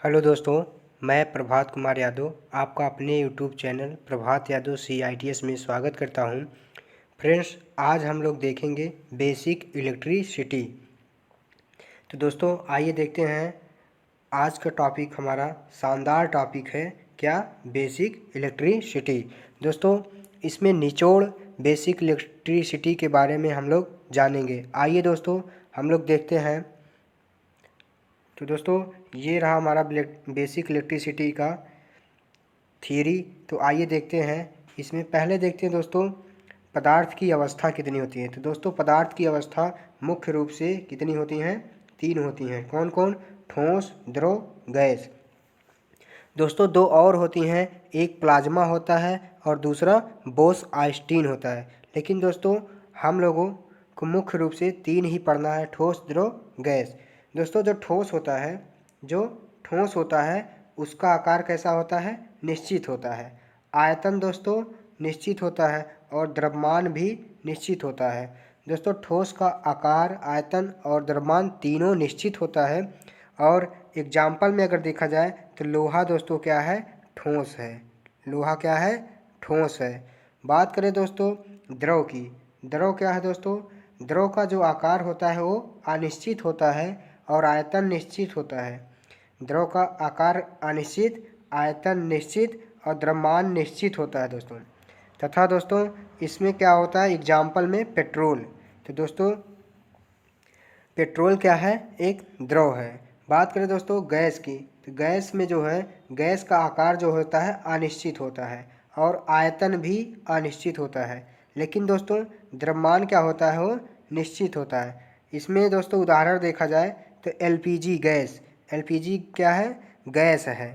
Hello दोस्तों, मैं प्रभात कुमार यादव आपका अपने यूट्यूब चैनल प्रभात यादव CITS में स्वागत करता हूं। फ्रेंड्स, आज हम लोग देखेंगे बेसिक इलेक्ट्रिसिटी। तो दोस्तों आइए देखते हैं। आज का टॉपिक हमारा शानदार टॉपिक है, क्या? Basic electricity. दोस्तों, इसमें निचोड़ बेसिक इलेक्ट्रिसिटी के बारे में हम लोग जानेंगे। आइए दोस्तों हम लोग देखते हैं। तो दोस्तों, ये रहा हमारा बेसिक इलेक्ट्रिसिटी का थियरी। तो आइए देखते हैं। इसमें पहले देखते हैं दोस्तों, पदार्थ की अवस्था कितनी होती है। तो दोस्तों, पदार्थ की अवस्था मुख्य रूप से कितनी होती हैं? 3 होती हैं। कौन कौन? ठोस, द्रव, गैस। दोस्तों, 2 और होती हैं, एक प्लाज्मा होता है और दूसरा बोस-आइंस्टीन होता है। लेकिन दोस्तों, हम लोगों को मुख्य रूप से 3 ही पढ़ना है, ठोस, द्रव, गैस। दोस्तों, जो ठोस होता है उसका आकार कैसा होता है? निश्चित होता है। आयतन दोस्तों निश्चित होता है और द्रव्यमान भी निश्चित होता है। दोस्तों, ठोस का आकार, आयतन और द्रव्यमान तीनों निश्चित होता है। और एग्जाम्पल में अगर देखा जाए तो लोहा दोस्तों क्या है? ठोस है। लोहा क्या है? ठोस है। बात करें दोस्तों द्रव की। द्रव क्या है दोस्तों? द्रव का जो आकार होता है वो अनिश्चित होता है और आयतन निश्चित होता है। द्रव का आकार अनिश्चित, आयतन निश्चित और द्रव्यमान निश्चित होता है दोस्तों। तथा दोस्तों इसमें क्या होता है? एग्जाम्पल में पेट्रोल। तो दोस्तों, पेट्रोल क्या है? एक द्रव है। बात करें दोस्तों गैस की, तो गैस में जो है, गैस का आकार जो होता है अनिश्चित होता है और आयतन भी अनिश्चित होता है। लेकिन दोस्तों द्रव्यमान क्या होता है? वो निश्चित होता है। इसमें दोस्तों उदाहरण देखा जाए तो LPG गैस। LPG क्या है? गैस है।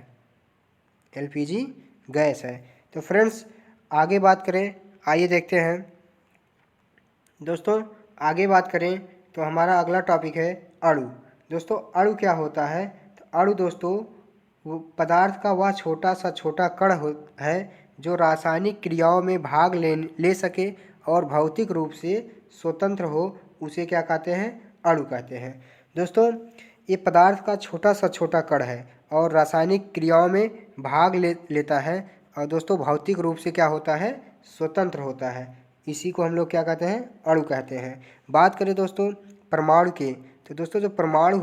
LPG गैस है। तो फ्रेंड्स आगे बात करें, आइए देखते हैं। दोस्तों आगे बात करें तो हमारा अगला टॉपिक है अणु। दोस्तों अणु क्या होता है? तो अणु दोस्तों वो पदार्थ का वह छोटा कण है जो रासायनिक क्रियाओं में भाग ले सके और भौतिक रूप से स्वतंत्र हो, उसे क्या कहते हैं? अणु कहते हैं। दोस्तों ये पदार्थ का छोटा कण है और रासायनिक क्रियाओं में भाग लेता है और दोस्तों भौतिक रूप से क्या होता है? स्वतंत्र होता है। इसी को हम लोग क्या कहते हैं? अणु कहते हैं। बात करें दोस्तों परमाणु की, तो दोस्तों जो परमाणु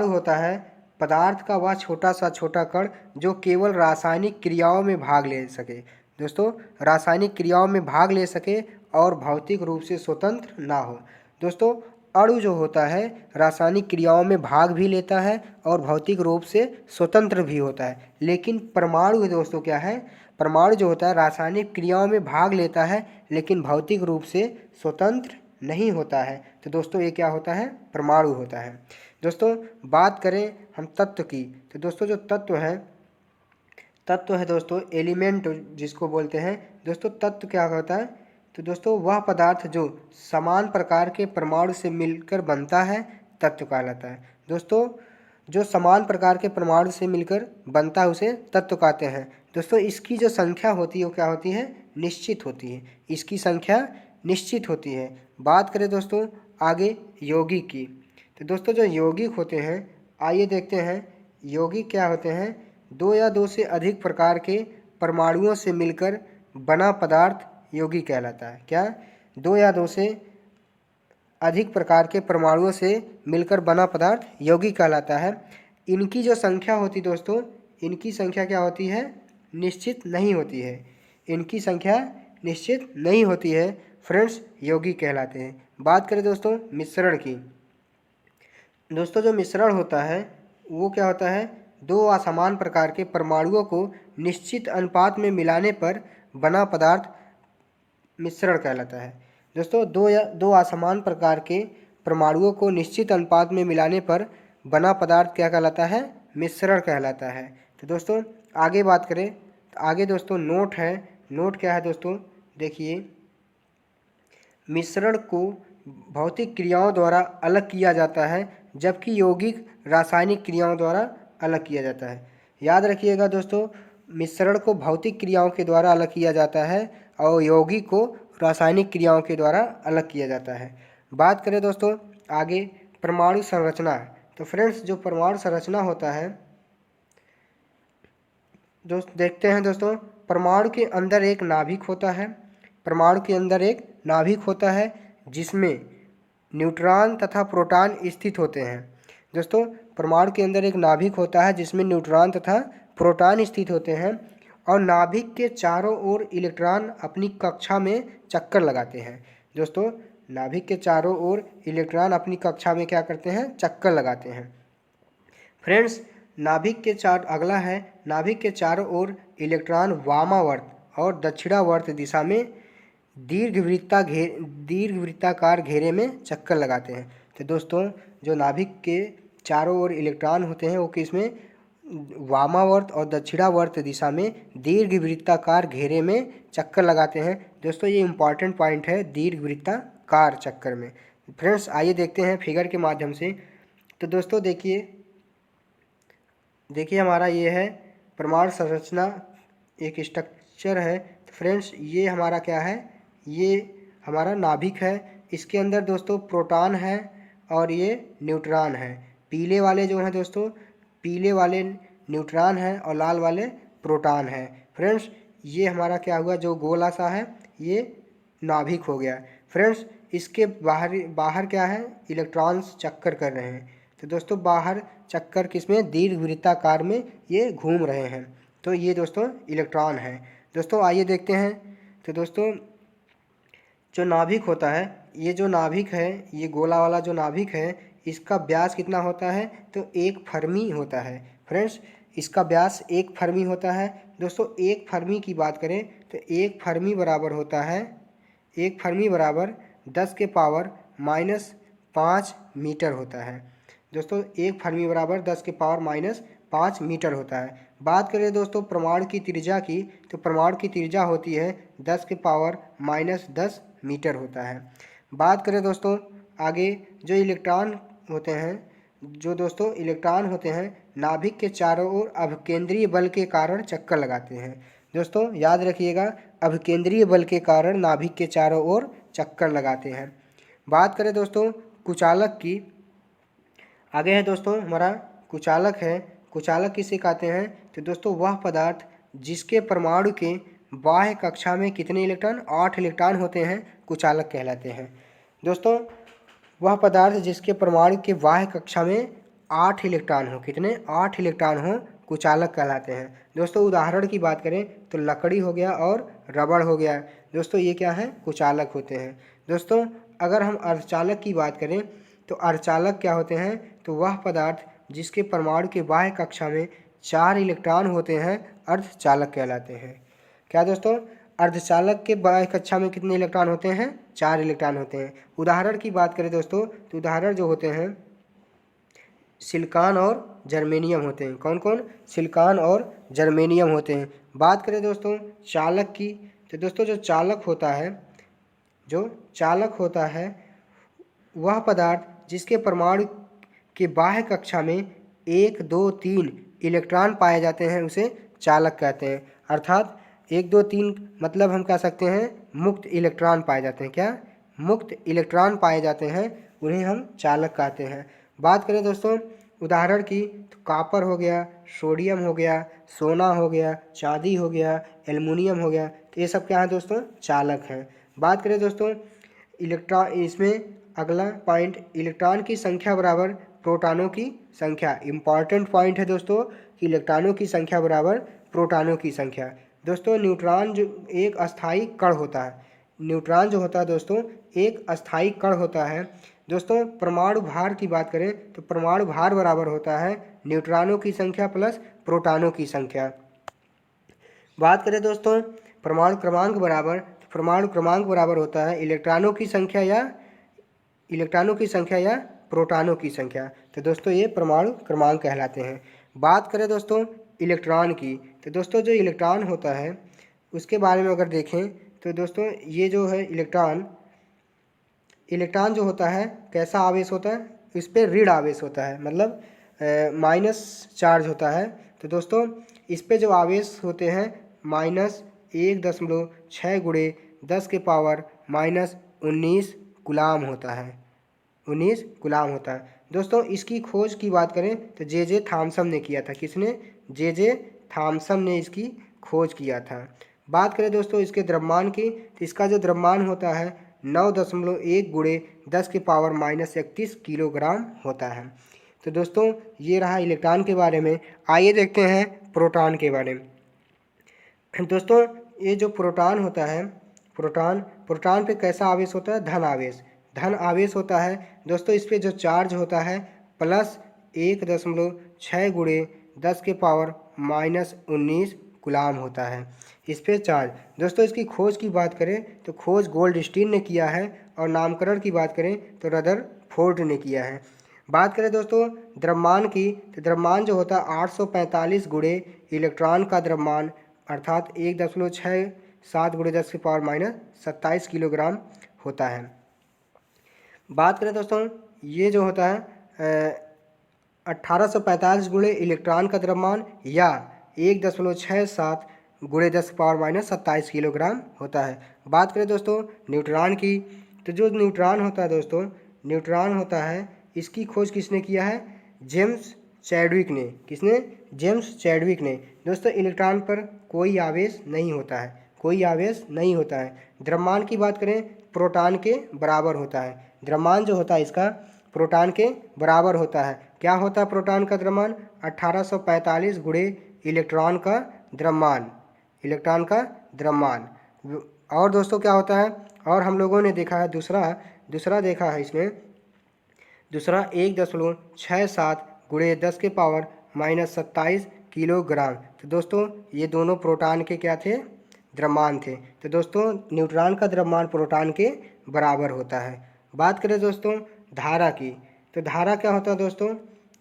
होता है, पदार्थ का वह छोटा कण जो केवल रासायनिक क्रियाओं में भाग ले सके। दोस्तों रासायनिक क्रियाओं में भाग ले सके और भौतिक रूप से स्वतंत्र ना हो। दोस्तों अणु जो होता है रासायनिक क्रियाओं में भाग भी लेता है और भौतिक रूप से स्वतंत्र भी होता है। लेकिन परमाणु दोस्तों क्या है? परमाणु जो होता है रासायनिक क्रियाओं में भाग लेता है लेकिन भौतिक रूप से स्वतंत्र नहीं होता है। तो दोस्तों ये क्या होता है? परमाणु होता है। दोस्तों बात करें हम तत्व की, तो दोस्तों जो तत्व है दोस्तों एलिमेंट जिसको बोलते हैं। दोस्तों तत्व क्या होता है? तो दोस्तों वह पदार्थ जो समान प्रकार के परमाणु से मिलकर बनता है तत्व कहलाता है। दोस्तों जो समान प्रकार के परमाणु से मिलकर बनता है उसे तत्व कहते हैं। दोस्तों इसकी जो संख्या होती है वो क्या होती है? निश्चित होती है। इसकी संख्या निश्चित होती है। बात करें दोस्तों आगे यौगिक की, तो दोस्तों जो यौगिक होते हैं, आइए देखते हैं यौगिक क्या होते हैं। 2 या 2 से अधिक प्रकार के परमाणुओं से मिलकर बना पदार्थ यौगिक कहलाता है। क्या? 2 या 2 से अधिक प्रकार के परमाणुओं से मिलकर बना पदार्थ यौगिक कहलाता है। इनकी जो संख्या होती दोस्तों, इनकी संख्या क्या होती है? निश्चित नहीं होती है। इनकी संख्या निश्चित नहीं होती है फ्रेंड्स, यौगिक कहलाते हैं। बात करें दोस्तों मिश्रण की, दोस्तों जो मिश्रण होता है वो क्या होता है? 2 असमान प्रकार के परमाणुओं को निश्चित अनुपात में मिलाने पर बना पदार्थ मिश्रण कहलाता है। दोस्तों 2 असमान प्रकार के परमाणुओं को निश्चित अनुपात में मिलाने पर बना पदार्थ क्या कहलाता है? मिश्रण कहलाता है। तो दोस्तों आगे बात करें तो आगे दोस्तों नोट है। नोट क्या है दोस्तों? देखिए, मिश्रण को भौतिक क्रियाओं द्वारा अलग किया जाता है जबकि यौगिक रासायनिक क्रियाओं द्वारा अलग किया जाता है। याद रखिएगा दोस्तों, मिश्रण को भौतिक क्रियाओं के द्वारा अलग किया जाता है और यौगिक को रासायनिक क्रियाओं के द्वारा अलग किया जाता है। बात करें दोस्तों आगे परमाणु संरचना, तो फ्रेंड्स जो परमाणु संरचना होता है देखते हैं दोस्तों, परमाणु के अंदर एक नाभिक होता है। परमाणु के अंदर एक नाभिक होता है जिसमें न्यूट्रॉन तथा प्रोटॉन स्थित होते हैं। दोस्तों परमाणु के अंदर एक नाभिक होता है जिसमें न्यूट्रॉन तथा प्रोटॉन स्थित होते हैं और नाभिक के चारों ओर इलेक्ट्रॉन अपनी कक्षा में चक्कर लगाते हैं। दोस्तों नाभिक के चारों ओर इलेक्ट्रॉन अपनी कक्षा में क्या करते हैं, चक्कर लगाते हैं। फ्रेंड्स अगला है नाभिक के चारों ओर इलेक्ट्रॉन वामावर्त और दक्षिणावर्त दिशा में दीर्घवृत्ताकार घेरे में चक्कर लगाते हैं। तो दोस्तों जो नाभिक के चारों ओर इलेक्ट्रॉन होते हैं वो किसमें, वामावर्त और दक्षिणावर्त दिशा में दीर्घवृत्ताकार घेरे में चक्कर लगाते हैं। दोस्तों ये इम्पॉर्टेंट पॉइंट है, दीर्घवृत्ताकार चक्कर में। फ्रेंड्स आइए देखते हैं फिगर के माध्यम से। तो दोस्तों देखिए हमारा ये है परमाणु संरचना, एक स्ट्रक्चर है। तो फ्रेंड्स ये हमारा क्या है, ये हमारा नाभिक है। इसके अंदर दोस्तों प्रोटॉन है और ये न्यूट्रॉन है। पीले वाले जो हैं दोस्तों, पीले वाले न्यूट्रॉन है और लाल वाले प्रोटॉन है। फ्रेंड्स ये हमारा क्या हुआ, जो गोला सा है ये नाभिक हो गया। फ्रेंड्स इसके बाहर क्या है, इलेक्ट्रॉन्स चक्कर कर रहे हैं। तो दोस्तों बाहर चक्कर किसमें, दीर्घवृत्ताकार में ये घूम रहे हैं। तो ये दोस्तों इलेक्ट्रॉन है। दोस्तों आइए देखते हैं। तो दोस्तों जो नाभिक होता है, ये जो नाभिक है, ये गोला वाला जो नाभिक है, इसका व्यास कितना होता है, तो 1 फर्मी होता है। फ्रेंड्स इसका व्यास 1 फर्मी होता है। दोस्तों 1 फर्मी की बात करें तो 1 फर्मी बराबर होता है, 1 फर्मी बराबर 10 के पावर -5 मीटर होता है। दोस्तों 1 फर्मी बराबर 10 के पावर -5 मीटर होता है। बात करें दोस्तों परमाणु की त्रिज्या की, तो परमाणु की त्रिज्या होती है 10 के पावर -10 मीटर होता है। बात करें दोस्तों आगे जो इलेक्ट्रॉन होते हैं, जो दोस्तों इलेक्ट्रॉन होते हैं नाभिक के चारों ओर अभिकेंद्रीय बल के कारण चक्कर लगाते हैं। दोस्तों याद रखिएगा, अभिकेंद्रीय बल के कारण नाभिक के चारों ओर चक्कर लगाते हैं। बात करें दोस्तों कुचालक की, आगे है दोस्तों हमारा कुचालक है। कुचालक किसे कहते हैं, तो दोस्तों वह पदार्थ जिसके परमाणु के बाह्य कक्षा में कितने इलेक्ट्रॉन, 8 इलेक्ट्रॉन होते हैं, कुचालक कहलाते हैं। दोस्तों वह पदार्थ जिसके परमाणु के बाह्य कक्षा में 8 इलेक्ट्रॉन हो, कितने, 8 इलेक्ट्रॉन हो, कुचालक कहलाते हैं। दोस्तों उदाहरण की बात करें तो लकड़ी हो गया और रबड़ हो गया। दोस्तों ये क्या है, कुचालक होते हैं। दोस्तों अगर हम अर्धचालक की बात करें तो अर्धचालक क्या होते हैं, तो वह पदार्थ जिसके परमाणु के बाह्य कक्षा में 4 इलेक्ट्रॉन होते हैं, अर्धचालक कहलाते हैं। क्या दोस्तों, अर्धचालक के बाह्य कक्षा में कितने इलेक्ट्रॉन होते हैं, 4 इलेक्ट्रॉन होते हैं। उदाहरण की बात करें दोस्तों तो उदाहरण जो होते हैं सिलिकॉन और जर्मेनियम होते हैं। कौन कौन, सिलिकॉन और जर्मेनियम होते हैं। बात करें दोस्तों चालक की, तो दोस्तों जो चालक होता है वह पदार्थ जिसके परमाणु के बाह्य कक्षा में 1, 2, 3 इलेक्ट्रॉन पाए जाते हैं उसे चालक कहते हैं। अर्थात 1, 2, 3 मतलब हम कह सकते हैं मुक्त इलेक्ट्रॉन पाए जाते हैं। क्या, मुक्त इलेक्ट्रॉन पाए जाते हैं, उन्हें हम चालक कहते हैं। बात करें दोस्तों उदाहरण की तो कॉपर हो गया, सोडियम हो गया, सोना हो गया, चांदी हो गया, एल्युमिनियम हो गया, तो ये सब क्या है दोस्तों, चालक हैं। बात करें दोस्तों इलेक्ट्रॉन, इसमें अगला पॉइंट इलेक्ट्रॉन की संख्या बराबर प्रोटॉनों की संख्या। इम्पॉर्टेंट पॉइंट है दोस्तों कि इलेक्ट्रॉनों की संख्या बराबर प्रोटॉनों की संख्या। दोस्तों न्यूट्रॉन जो एक अस्थायी कण होता है, न्यूट्रॉन जो होता है दोस्तों एक अस्थायी कण होता है। दोस्तों परमाणु भार की बात करें तो परमाणु भार बराबर होता है न्यूट्रॉनों की संख्या प्लस प्रोटॉनों की संख्या। बात करें दोस्तों परमाणु क्रमांक बराबर होता है इलेक्ट्रॉनों की संख्या या प्रोटॉनों की संख्या। तो दोस्तों ये परमाणु क्रमांक कहलाते हैं। बात करें दोस्तों इलेक्ट्रॉन की, तो दोस्तों जो इलेक्ट्रॉन होता है उसके बारे में अगर देखें तो दोस्तों ये जो है इलेक्ट्रॉन जो होता है कैसा आवेश होता है, इस पर ऋण आवेश होता है, मतलब माइनस चार्ज होता है। तो दोस्तों इस पे जो आवेश होते हैं -1.6 × 10⁻⁻⁹ कूलाम होता है। 19 कूलाम होता है। दोस्तों इसकी खोज की बात करें तो जे थॉमसन ने किया था। किसने? जे थॉमसन ने इसकी खोज किया था। बात करें दोस्तों इसके द्रव्यमान की, तो इसका जो द्रव्यमान होता है 9.1 गुणे 10 की पावर -31 किलोग्राम होता है। तो दोस्तों ये रहा इलेक्ट्रॉन के बारे में। आइए देखते हैं प्रोटॉन के बारे में। दोस्तों ये जो प्रोटॉन होता है, प्रोटॉन पे कैसा आवेश होता है? धन आवेश होता है। दोस्तों इस पे जो चार्ज होता है +1.6 गुणे 10 के पावर -19 कूलाम होता है इस पे चार्ज। दोस्तों इसकी खोज की बात करें तो खोज गोल्डस्टीन ने किया है, और नामकरण की बात करें तो रदरफोर्ड ने किया है। बात करें दोस्तों द्रव्यमान की, तो द्रव्यमान जो होता है 845 गुणे इलेक्ट्रॉन का द्रव्यमान अर्थात 1.67 गुणे 10 की पावर -27 किलोग्राम होता है। बात करें दोस्तों ये जो होता है 1845 गुणे इलेक्ट्रॉन का द्रव्यमान या 1.67 गुणे 10 पावर -27 किलोग्राम होता है। बात करें दोस्तों न्यूट्रॉन की, तो जो न्यूट्रॉन होता है दोस्तों, न्यूट्रॉन होता है इसकी खोज किसने किया है? जेम्स चैडविक ने। किसने? जेम्स चैडविक ने। दोस्तों इलेक्ट्रॉन पर कोई आवेश नहीं होता है, कोई आवेश नहीं होता है। द्रव्यमान की बात करें प्रोटॉन के बराबर होता है। द्रव्यमान जो होता है इसका प्रोटॉन के बराबर होता है। क्या होता है प्रोटॉन का द्रव्यमान? 1845 गुणे इलेक्ट्रॉन का द्रव्यमान, इलेक्ट्रॉन का द्रव्यमान। और दोस्तों क्या होता है, और हम लोगों ने देखा है दूसरा देखा है इसमें, दूसरा 1.67 गुणे 10 के पावर -27 किलोग्राम। तो दोस्तों ये दोनों प्रोटॉन के क्या थे? द्रव्यमान थे। तो दोस्तों न्यूट्रॉन का द्रव्यमान प्रोटॉन के बराबर होता है। बात करें दोस्तों धारा की, तो धारा क्या होता है दोस्तों?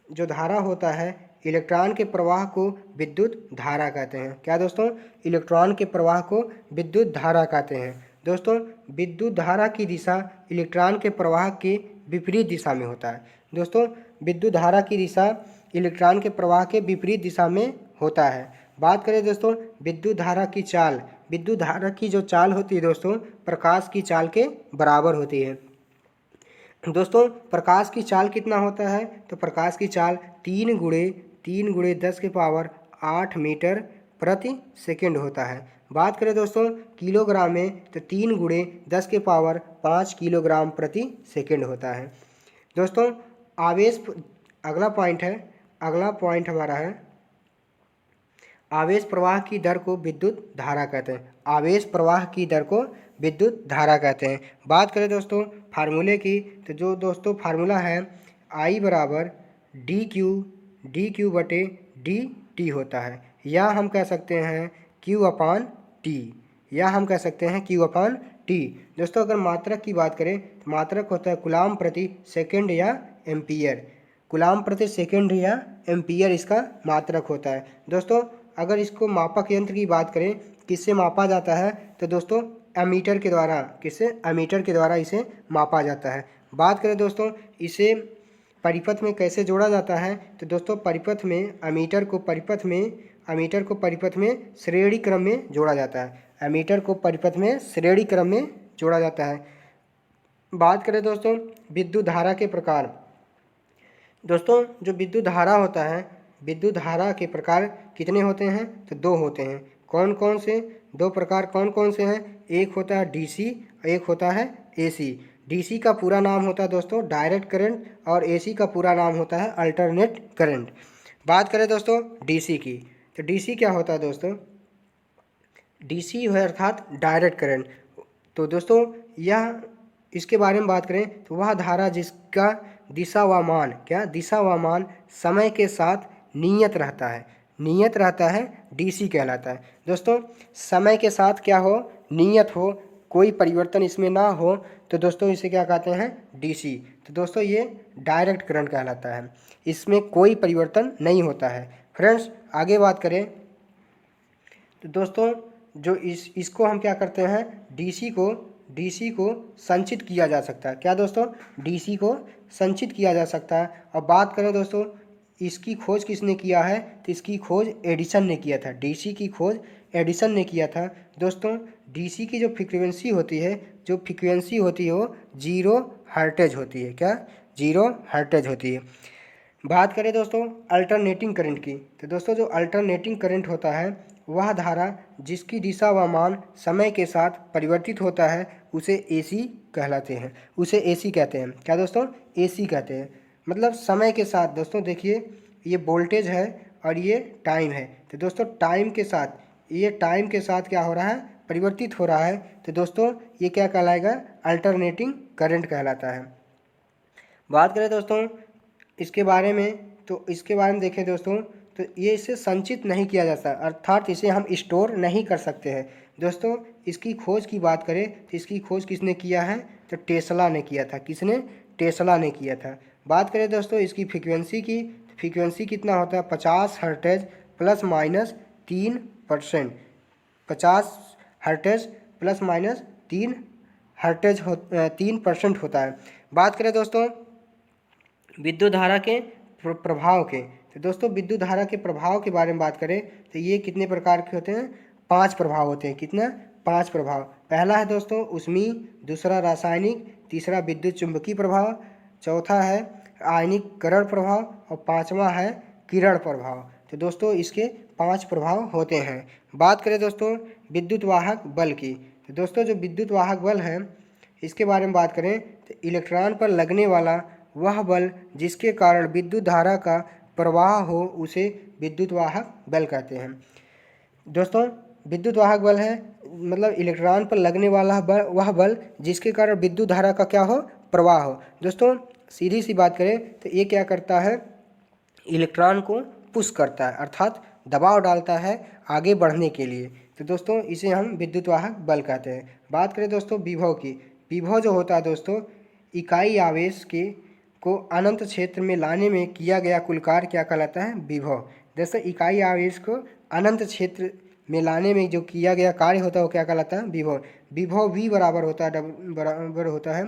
जो धारा होता है इलेक्ट्रॉन के प्रवाह को विद्युत धारा कहते हैं। क्या दोस्तों? इलेक्ट्रॉन के प्रवाह को विद्युत धारा कहते हैं। दोस्तों विद्युत धारा की दिशा इलेक्ट्रॉन के प्रवाह के विपरीत दिशा में होता है। दोस्तों विद्युत धारा की दिशा इलेक्ट्रॉन के प्रवाह के विपरीत दिशा में होता है। बात करें दोस्तों विद्युत धारा की चाल, विद्युत धारा की जो चाल होती है दोस्तों प्रकाश की चाल के बराबर होती है। दोस्तों प्रकाश की चाल कितना होता है? तो प्रकाश की चाल 3 गुणे 10 के पावर 8 मीटर प्रति सेकंड होता है। बात करें दोस्तों किलोग्राम में, तो 3 गुणे 10 के पावर 5 किलोग्राम प्रति सेकंड होता है। दोस्तों आवेश, अगला पॉइंट हमारा है आवेश प्रवाह की दर को विद्युत धारा कहते हैं। आवेश प्रवाह की दर को विद्युत धारा कहते हैं। बात करें दोस्तों फार्मूले की, तो जो दोस्तों फार्मूला है I बराबर डी क्यू बटे डी टी होता है, या हम कह सकते हैं Q/T, या हम कह सकते हैं Q/T। दोस्तों अगर मात्रक की बात करें तो मात्रक होता है कूलाम प्रति सेकंड या एम्पियर। कूलाम प्रति सेकंड या एम्पियर इसका मात्रक होता है। दोस्तों अगर इसको मापक यंत्र की बात करें किससे मापा जाता है, तो दोस्तों एमीटर के द्वारा। किससे? एमीटर के द्वारा इसे मापा जाता है। बात करें दोस्तों इसे परिपथ में कैसे जोड़ा जाता है, तो दोस्तों परिपथ में एमीटर को परिपथ में श्रेणी क्रम में जोड़ा जाता है। एमीटर को परिपथ में श्रेणी क्रम में जोड़ा जाता है। बात करें दोस्तों विद्युत धारा के प्रकार, दोस्तों जो विद्युत धारा होता है, विद्युत धारा के प्रकार कितने होते हैं? तो 2 होते हैं। कौन कौन से 2 प्रकार कौन कौन से हैं? एक होता है डीसी, एक होता है एसी। डीसी का पूरा नाम होता है दोस्तों डायरेक्ट करंट, और एसी का पूरा नाम होता है अल्टरनेट करंट। बात करें दोस्तों डीसी की, तो डीसी क्या होता है दोस्तों? डीसी है अर्थात डायरेक्ट करंट। तो दोस्तों यह इसके बारे में बात करें तो वह धारा जिसका दिशा व मान, क्या दिशा व मान समय के साथ नियत रहता है डीसी कहलाता है। दोस्तों समय के साथ क्या हो? नियत हो, कोई परिवर्तन इसमें ना हो, तो दोस्तों इसे क्या कहते हैं? डीसी। तो दोस्तों ये डायरेक्ट करंट कहलाता है, इसमें कोई परिवर्तन नहीं होता है। फ्रेंड्स आगे बात करें तो दोस्तों जो इसको हम क्या करते हैं, डीसी को संचित किया जा सकता है। क्या दोस्तों? डीसी को संचित किया जा सकता है। और बात करें दोस्तों इसकी खोज किसने किया है, तो इसकी खोज एडिसन ने किया था। डीसी की खोज एडिसन ने किया था। दोस्तों डीसी की जो फ्रीक्वेंसी होती है वो 0 हर्ट्ज होती है। क्या? 0 हर्ट्ज होती है। बात करें दोस्तों अल्टरनेटिंग करंट की, तो दोस्तों जो अल्टरनेटिंग करंट होता है वह धारा जिसकी दिशा व मान समय के साथ परिवर्तित होता है उसे एसी कहलाते हैं, उसे एसी कहते हैं। क्या दोस्तों? एसी कहते हैं। मतलब समय के साथ दोस्तों देखिए ये वोल्टेज है और ये टाइम है, तो दोस्तों टाइम के साथ क्या हो रहा है? परिवर्तित हो रहा है। तो दोस्तों ये क्या कहलाएगा? अल्टरनेटिंग करंट कहलाता है। बात करें दोस्तों इसके बारे में, तो इसके बारे में देखें दोस्तों, तो ये इसे संचित नहीं किया जा सकता, अर्थात इसे हम स्टोर नहीं कर सकते हैं। दोस्तों इसकी खोज की बात करें तो इसकी खोज किसने किया है? तो टेस्ला ने किया था। किसने? टेस्ला ने किया था। बात करें दोस्तों इसकी फ्रीक्वेंसी की, फ्रीक्वेंसी कितना होता है? 50 hertz plus minus 3%। 50 hertz plus minus 3% होता है। बात करें दोस्तों विद्युत धारा के प्रभाव के, तो दोस्तों विद्युत धारा के प्रभाव के बारे में बात करें तो ये कितने प्रकार के होते हैं? 5 प्रभाव होते हैं। कितना? 5 प्रभाव। पहला है दोस्तों ऊष्मीय, दूसरा रासायनिक, तीसरा विद्युत चुंबकीय प्रभाव, चौथा है आयनीकरण प्रभाव और पांचवा है किरण प्रभाव। तो दोस्तों इसके 5 प्रभाव होते हैं। बात करें दोस्तों विद्युत वाहक बल की, तो दोस्तों जो विद्युत वाहक बल है इसके बारे में बात करें तो इलेक्ट्रॉन पर लगने वाला वह बल जिसके कारण विद्युत धारा का प्रवाह हो उसे विद्युत वाहक बल कहते हैं। दोस्तों विद्युत वाहक बल है मतलब इलेक्ट्रॉन पर लगने वाला वह बल जिसके कारण विद्युत धारा का क्या हो? प्रवाह हो। दोस्तों सीधी सी बात करें तो ये क्या करता है? इलेक्ट्रॉन को पुश करता है, अर्थात दबाव डालता है आगे बढ़ने के लिए। तो दोस्तों इसे हम विद्युत वाहक बल कहते हैं। बात करें दोस्तों विभव की, विभव जो होता है दोस्तों इकाई आवेश को अनंत क्षेत्र में लाने में किया गया कुल कार्य क्या कहलाता है? विभव। दोस्तों इकाई आवेश को अनंत क्षेत्र में लाने में जो किया गया कार्य होता है वो क्या कहलाता है? विभव। विभव V बराबर होता है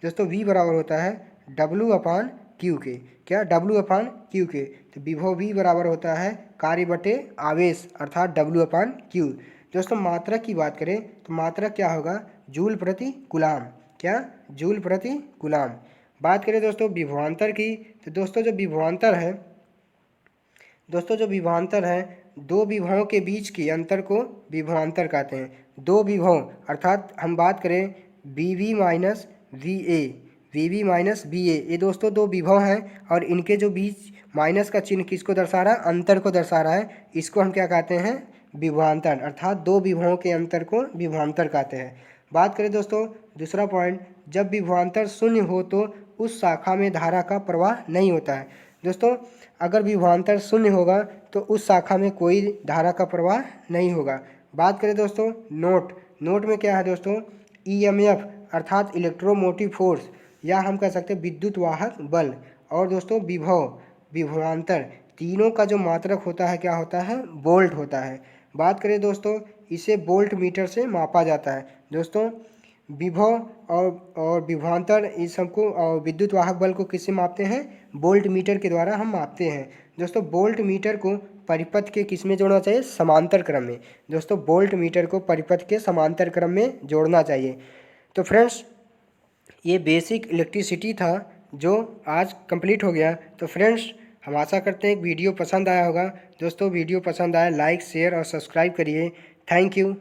दोस्तों V बराबर होता है W/Q के। क्या? W/Q के। तो विभव V बराबर होता है कार्य बटे आवेश अर्थात W/Q। दोस्तों मात्रक की बात करें तो मात्रक क्या होगा? जूल प्रति कूलाम। क्या? जूल प्रति कूलाम। बात करें दोस्तों विभवांतर की, तो दोस्तों जो विभवांतर है दो विभवों के बीच के अंतर को विभवांतर कहते हैं। दो विभव अर्थात हम बात करें VV माइनस VA, ये दोस्तों दो विभव हैं और इनके जो बीच माइनस का चिन्ह किसको दर्शा रहा है? अंतर को दर्शा रहा है। इसको हम क्या कहते हैं? विभवांतर, अर्थात दो विभवों के अंतर को विभवांतर कहते हैं। बात करें दोस्तों दूसरा पॉइंट, जब विभवांतर शून्य हो तो उस शाखा में धारा का प्रवाह नहीं होता है। दोस्तों अगर विभवांतर शून्य होगा तो उस शाखा में कोई धारा का प्रवाह नहीं होगा। बात करें दोस्तों नोट में क्या है दोस्तों? EMF अर्थात इलेक्ट्रोमोटिव फोर्स, या हम कह सकते हैं विद्युत वाहक बल, और दोस्तों विभवांतर, तीनों का जो मात्रक होता है क्या होता है? वोल्ट होता है। बात करें दोस्तों इसे वोल्ट मीटर से मापा जाता है। दोस्तों विभव और विभवांतर इस सबको और विद्युत वाहक बल को किससे मापते हैं? वोल्ट मीटर के द्वारा हम मापते हैं। दोस्तों वोल्ट मीटर को परिपथ के किस में जोड़ना चाहिए? समांतर क्रम में। दोस्तों वोल्ट मीटर को परिपथ के समांतर क्रम में जोड़ना चाहिए। तो फ्रेंड्स ये बेसिक इलेक्ट्रिसिटी था जो आज कंप्लीट हो गया। तो फ्रेंड्स हम आशा करते हैं वीडियो पसंद आया होगा। दोस्तों वीडियो पसंद आया लाइक शेयर और सब्सक्राइब करिए। Thank you.